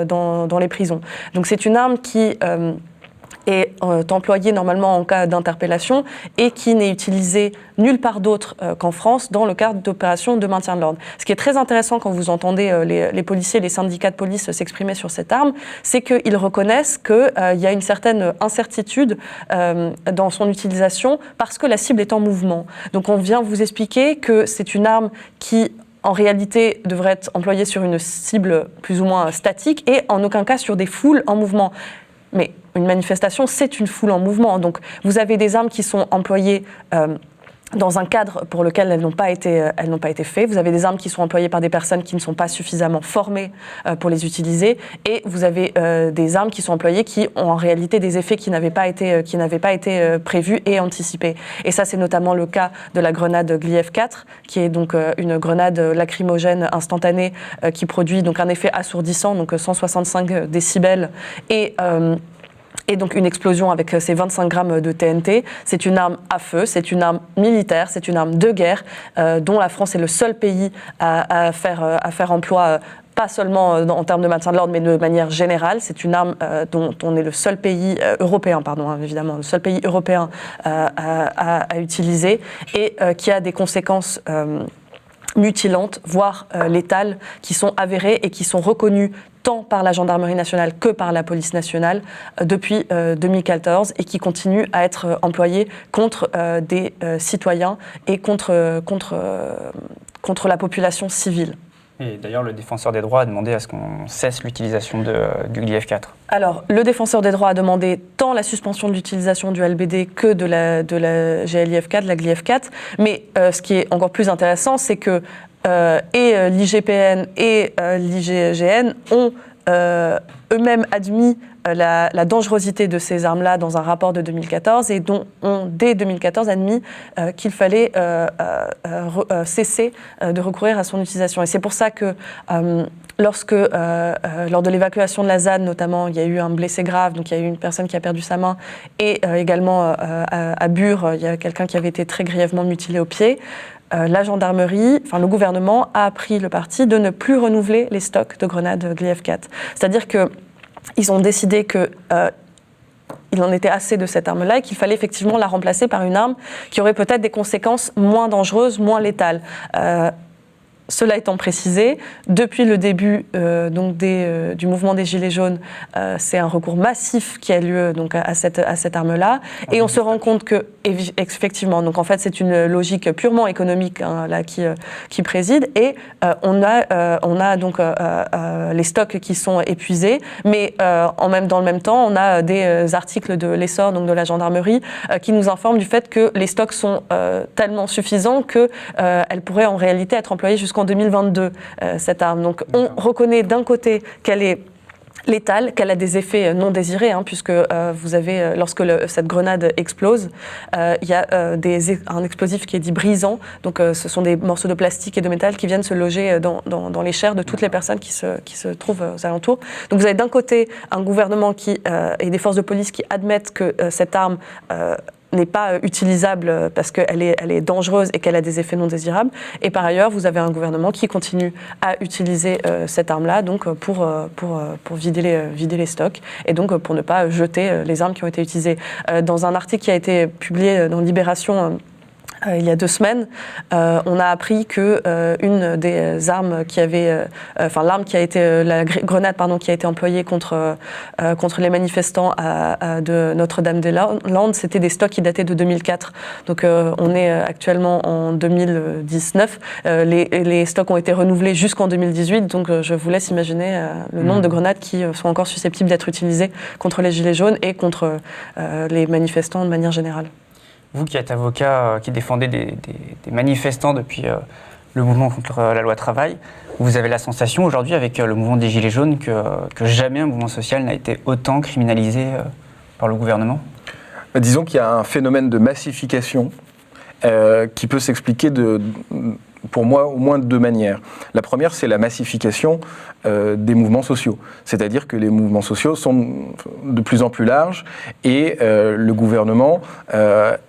dans les prisons. Donc, c'est une arme qui est employé normalement en cas d'interpellation et qui n'est utilisé nulle part d'autre qu'en France dans le cadre d'opérations de maintien de l'ordre. Ce qui est très intéressant quand vous entendez les policiers, les syndicats de police s'exprimer sur cette arme, c'est qu'ils reconnaissent qu'il y a une certaine incertitude dans son utilisation parce que la cible est en mouvement. Donc on vient vous expliquer que c'est une arme qui en réalité devrait être employée sur une cible plus ou moins statique et en aucun cas sur des foules en mouvement. Mais une manifestation, c'est une foule en mouvement. Donc, vous avez des armes qui sont employées dans un cadre pour lequel elles n'ont pas été faites. Vous avez des armes qui sont employées par des personnes qui ne sont pas suffisamment formées pour les utiliser. Et vous avez des armes qui sont employées qui ont en réalité des effets qui n'avaient pas été prévus et anticipés. Et ça, c'est notamment le cas de la grenade Gliev 4, qui est donc une grenade lacrymogène instantanée qui produit donc un effet assourdissant, donc 165 décibels et donc une explosion avec ces 25 grammes de TNT. C'est une arme à feu, c'est une arme militaire, c'est une arme de guerre dont la France est le seul pays à faire emploi, pas seulement en termes de maintien de l'ordre, mais de manière générale. C'est une arme dont on est le seul pays européen, évidemment, le seul pays européen à utiliser et qui a des conséquences mutilantes, voire létales, qui sont avérées et qui sont reconnues tant par la gendarmerie nationale que par la police nationale depuis 2014 et qui continuent à être employées contre des citoyens et contre la population civile. Et d'ailleurs, le défenseur des droits a demandé à ce qu'on cesse l'utilisation du Gliev 4. Alors, le défenseur des droits a demandé tant la suspension de l'utilisation du LBD que de la GLIF 4, la Gliev 4. Mais ce qui est encore plus intéressant, c'est que et l'IGPN et l'IGGN ont eux-mêmes admis la dangerosité de ces armes-là dans un rapport de 2014 et ont dès 2014 admis qu'il fallait cesser de recourir à son utilisation. Et c'est pour ça que lors de l'évacuation de la ZAD, notamment, il y a eu un blessé grave, donc il y a eu une personne qui a perdu sa main, et également à Bure, il y a quelqu'un qui avait été très grièvement mutilé au pied. La gendarmerie, le gouvernement a pris le parti de ne plus renouveler les stocks de grenades Gliev 4. C'est-à-dire qu'ils ont décidé qu'il en était assez de cette arme-là et qu'il fallait effectivement la remplacer par une arme qui aurait peut-être des conséquences moins dangereuses, moins létales. Cela étant précisé, depuis le début du mouvement des Gilets jaunes, c'est un recours massif qui a lieu donc, à cette arme-là. Et on se rend compte que, effectivement, donc, en fait, c'est une logique purement économique là, qui préside. Et on a donc les stocks qui sont épuisés. Mais dans le même temps, on a des articles de l'Essor, donc de la gendarmerie, qui nous informent du fait que les stocks sont tellement suffisants qu'elles pourraient en réalité être employées jusqu'en 2022, cette arme. Donc on reconnaît d'un côté qu'elle est létale, qu'elle a des effets non désirés, puisque vous avez, lorsque cette grenade explose, il y a un explosif qui est dit brisant. Donc ce sont des morceaux de plastique et de métal qui viennent se loger dans les chairs de toutes les personnes qui se trouvent aux alentours. Donc vous avez d'un côté un gouvernement et des forces de police qui admettent que cette arme n'est pas utilisable parce qu'elle est dangereuse et qu'elle a des effets non désirables. Et par ailleurs, vous avez un gouvernement qui continue à utiliser cette arme-là donc pour vider les stocks et donc pour ne pas jeter les armes qui ont été utilisées. Dans un article qui a été publié dans Libération il y a 2 semaines, on a appris que une des armes la grenade qui a été employée contre les manifestants de Notre-Dame-des-Landes, c'était des stocks qui dataient de 2004. Donc on est actuellement en 2019. Les stocks ont été renouvelés jusqu'en 2018. Donc je vous laisse imaginer le nombre de grenades qui sont encore susceptibles d'être utilisées contre les Gilets jaunes et contre les manifestants de manière générale. Vous qui êtes avocat, qui défendez des manifestants depuis le mouvement contre la loi travail, vous avez la sensation aujourd'hui avec le mouvement des Gilets jaunes que jamais un mouvement social n'a été autant criminalisé par le gouvernement ? Disons qu'il y a un phénomène de massification qui peut s'expliquer pour moi, au moins de deux manières. La première, c'est la massification des mouvements sociaux. C'est-à-dire que les mouvements sociaux sont de plus en plus larges et le gouvernement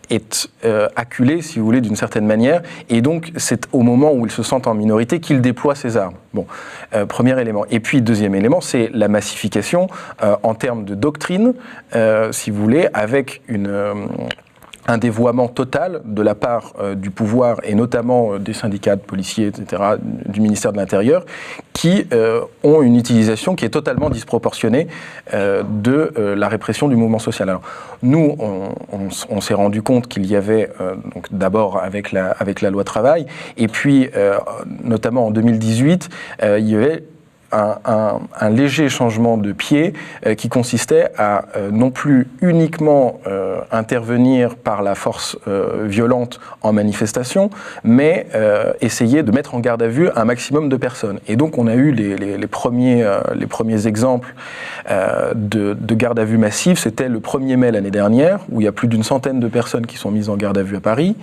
est acculé, si vous voulez, d'une certaine manière. Et donc, c'est au moment où ils se sentent en minorité qu'ils déploient ces armes. Bon, premier élément. Et puis, deuxième élément, c'est la massification en termes de doctrine, si vous voulez, avec un dévoiement total de la part du pouvoir et notamment des syndicats de policiers, etc., du ministère de l'Intérieur, qui ont une utilisation qui est totalement disproportionnée de la répression du mouvement social. Alors, nous, on s'est rendu compte qu'il y avait, donc d'abord avec la loi travail, et puis notamment en 2018, il y avait un léger changement de pied qui consistait à non plus uniquement intervenir par la force violente en manifestation, mais essayer de mettre en garde à vue un maximum de personnes. Et donc on a eu les premiers exemples de garde à vue massive. C'était le 1er mai l'année dernière, où il y a plus d'une centaine de personnes qui sont mises en garde à vue à Paris,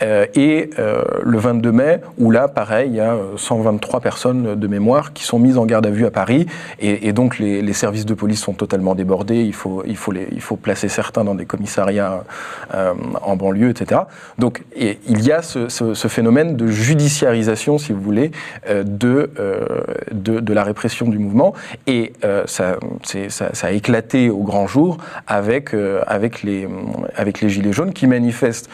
et le 22 mai, où là, pareil, il y a 123 personnes de mémoire qui sont mises en garde à vue à Paris, et donc les services de police sont totalement débordés, il faut placer certains dans des commissariats en banlieue, etc. Donc il y a ce phénomène de judiciarisation, si vous voulez, de la répression du mouvement, et ça a éclaté au grand jour avec les Gilets jaunes qui manifestent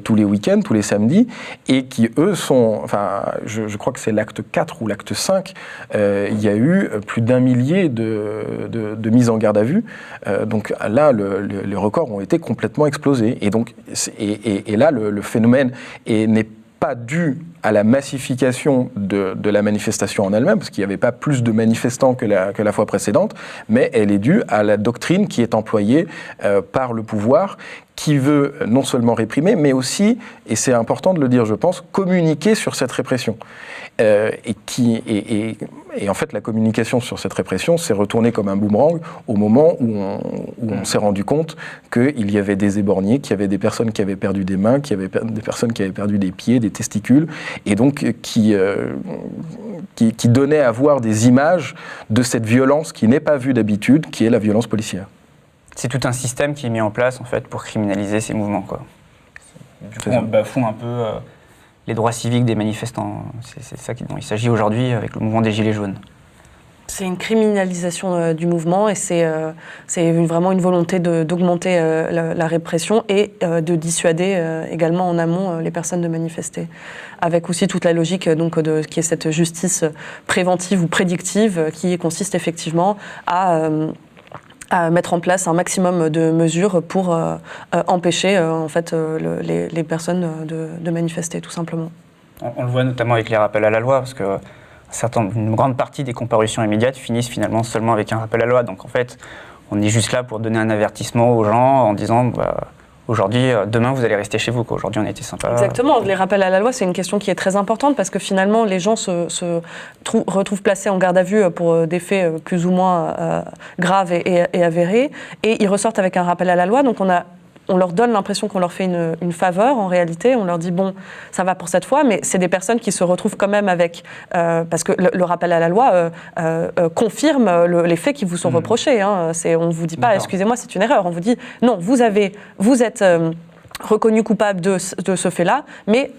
tous les week-ends, tous les samedis, et qui, eux, sont... Enfin, je crois que c'est l'acte 4 ou l'acte 5, il y a eu plus d'1 millier de mises en garde à vue. Donc là, les records ont été complètement explosés. Et donc, et là, le phénomène n'est pas dû à la massification de la manifestation en elle-même, parce qu'il n'y avait pas plus de manifestants que la fois précédente, mais elle est due à la doctrine qui est employée par le pouvoir, qui veut non seulement réprimer, mais aussi, et c'est important de le dire, je pense, communiquer sur cette répression. Et en fait, la communication sur cette répression s'est retournée comme un boomerang au moment où on s'est rendu compte qu'il y avait des éborgnés, qu'il y avait des personnes qui avaient perdu des mains, qu'il y avait des personnes qui avaient perdu des pieds, des testicules, et donc qui donnaient à voir des images de cette violence qui n'est pas vue d'habitude, qui est la violence policière. C'est tout un système qui est mis en place en fait pour criminaliser ces mouvements, quoi. Du coup, on bafoue un peu les droits civiques des manifestants. C'est ça dont il s'agit aujourd'hui avec le mouvement des Gilets jaunes. C'est une criminalisation du mouvement et c'est vraiment une volonté d'augmenter la répression et de dissuader également en amont les personnes de manifester. Avec aussi toute la logique donc, qui est cette justice préventive ou prédictive qui consiste effectivement à mettre en place un maximum de mesures pour empêcher en fait, les personnes de manifester, tout simplement. On le voit notamment avec les rappels à la loi, parce que une grande partie des comparutions immédiates finissent finalement seulement avec un rappel à la loi. Donc en fait, on est juste là pour donner un avertissement aux gens en disant aujourd'hui, demain, vous allez rester chez vous. Aujourd'hui, on a été sympa. Exactement. Les rappels à la loi, c'est une question qui est très importante parce que finalement, les gens se retrouvent placés en garde à vue pour des faits plus ou moins graves et avérés. Et ils ressortent avec un rappel à la loi. Donc, on leur donne l'impression qu'on leur fait une faveur. En réalité, on leur dit, bon, ça va pour cette fois, mais c'est des personnes qui se retrouvent quand même avec... parce que le rappel à la loi confirme les faits qui vous sont reprochés. Hein. On ne vous dit pas, excusez-moi, c'est une erreur. On vous dit, non, vous êtes reconnu coupable de ce fait-là, mais...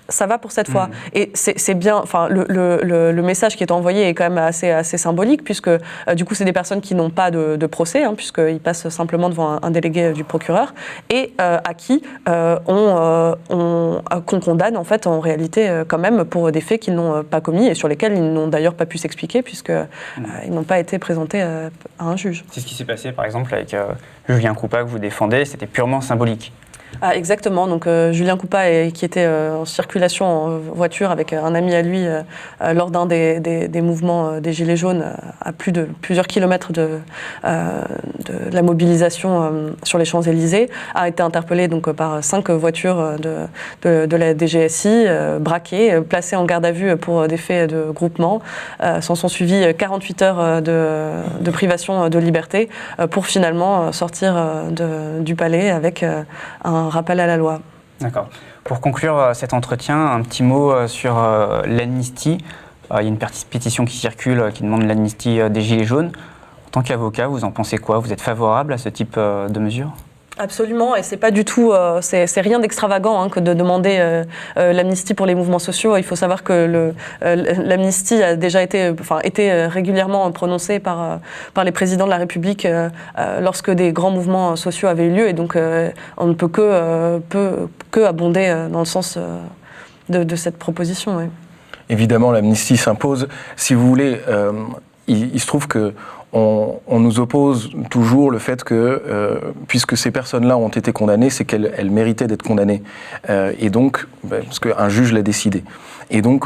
ça va pour cette fois. Et c'est bien, enfin, le message qui est envoyé est quand même assez symbolique, puisque du coup, c'est des personnes qui n'ont pas de procès, hein, puisqu'ils passent simplement devant un délégué du procureur, et à qui qu'on condamne, en fait, en réalité, quand même, pour des faits qu'ils n'ont pas commis, et sur lesquels ils n'ont d'ailleurs pas pu s'expliquer, puisqu'ils n'ont pas été présentés à un juge. C'est ce qui s'est passé, par exemple, avec Julien Koupa, que vous défendez, c'était purement symbolique. Ah, exactement. Donc Julien Koupa, qui était en circulation en voiture avec un ami à lui lors d'un des mouvements des Gilets jaunes à plusieurs kilomètres de la mobilisation sur les Champs-Élysées, a été interpellé donc par 5 voitures de la DGSI, braquées, placées en garde à vue pour des faits de groupement. S'en sont suivis 48 heures de privation de liberté pour finalement sortir du palais avec un rappel à la loi. D'accord. Pour conclure cet entretien, un petit mot sur l'amnistie. Il y a une pétition qui circule qui demande l'amnistie des Gilets jaunes. En tant qu'avocat, vous en pensez quoi? Vous êtes favorable à ce type de mesures? Absolument, et c'est pas du tout, c'est rien d'extravagant que de demander l'amnistie pour les mouvements sociaux. Il faut savoir que l'amnistie a déjà été régulièrement prononcée par les présidents de la République lorsque des grands mouvements sociaux avaient eu lieu, et donc on ne peut que abonder dans le sens de cette proposition. Oui. Évidemment, l'amnistie s'impose. Si vous voulez, il se trouve que on nous oppose toujours le fait que, puisque ces personnes-là ont été condamnées, c'est qu'elles méritaient d'être condamnées. Et donc, parce qu'un juge l'a décidé. Et donc,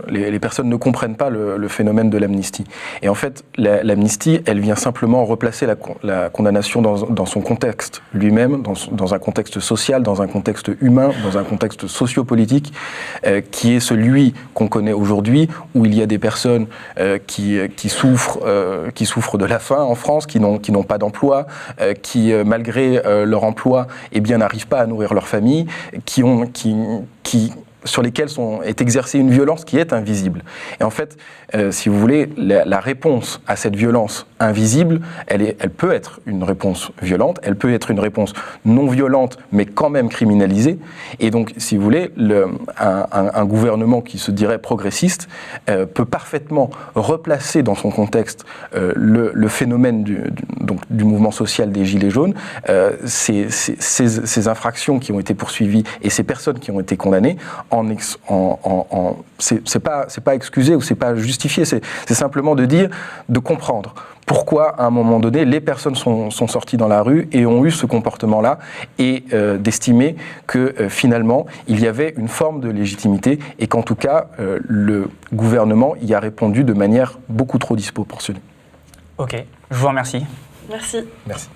les personnes ne comprennent pas le phénomène de l'amnistie. Et en fait, l'amnistie, elle vient simplement replacer la condamnation dans son contexte lui-même, dans un contexte social, dans un contexte humain, dans un contexte sociopolitique, qui est celui qu'on connaît aujourd'hui, où il y a des personnes qui souffrent de la faim en France, qui n'ont pas d'emploi, qui, malgré leur emploi, n'arrivent pas à nourrir leur famille, sur lesquels est exercée une violence qui est invisible. Et en fait, si vous voulez, la réponse à cette violence invisible, elle peut être une réponse violente, elle peut être une réponse non violente, mais quand même criminalisée. Et donc, si vous voulez, un gouvernement qui se dirait progressiste peut parfaitement replacer dans son contexte le phénomène du mouvement social des Gilets jaunes, ces infractions qui ont été poursuivies et ces personnes qui ont été condamnées, c'est pas excusé ou c'est pas justifié, c'est simplement de comprendre pourquoi à un moment donné les personnes sont sorties dans la rue et ont eu ce comportement-là, et d'estimer que finalement il y avait une forme de légitimité et qu'en tout cas le gouvernement y a répondu de manière beaucoup trop disproportionnée. Ok, je vous remercie. Merci. Merci.